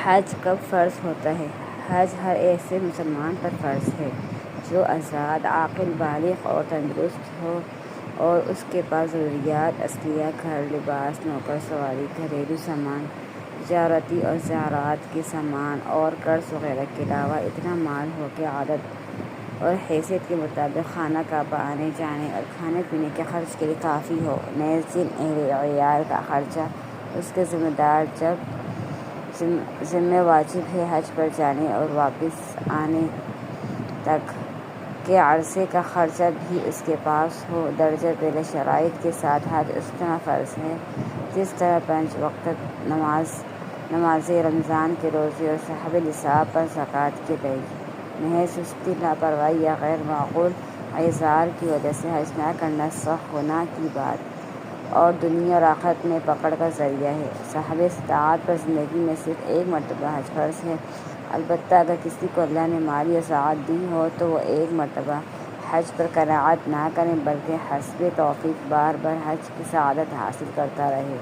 حج کب فرض ہوتا ہے؟ حج ہر ایسے مسلمان پر فرض ہے جو آزاد، عاقل، بالغ اور تندرست ہو اور اس کے پاس ضروریات اصلیہ، گھر، لباس، نوکر، سواری، گھریلو سامان، تجارتی اور زراعت کے سامان اور قرض وغیرہ کے علاوہ اتنا مال ہو کہ عادت اور حیثیت کے مطابق خانہ کعبہ آنے جانے اور کھانے پینے کے خرچ کے لیے کافی ہو۔ نیز جن اہل عیال کا خرچہ اس کے ذمہ واجب ہے، حج پر جانے اور واپس آنے تک کے عرصے کا خرچہ بھی اس کے پاس ہو۔ درجہ ذیل شرائط کے ساتھ حج اس طرح فرض ہے جس طرح 5 وقت نمازیں، رمضان کے روزے اور صاحب نصاب پر زکوٰۃ کی ادائیگی۔ محض سستی، لاپرواہی یا غیر معقول اعذار کی وجہ سے حج نہ کرنا سخت گناہ کی بات اور دنیا اور آخرت میں پکڑ کا ذریعہ ہے۔ صاحب استطاعت پر زندگی میں صرف ایک مرتبہ حج فرض ہے، البتہ اگر کسی کو اللہ نے مالی وسعت دی ہو تو وہ ایک مرتبہ حج پر قناعت نہ کرے بلکہ حسب توفیق بار بار حج کی سعادت حاصل کرتا رہے۔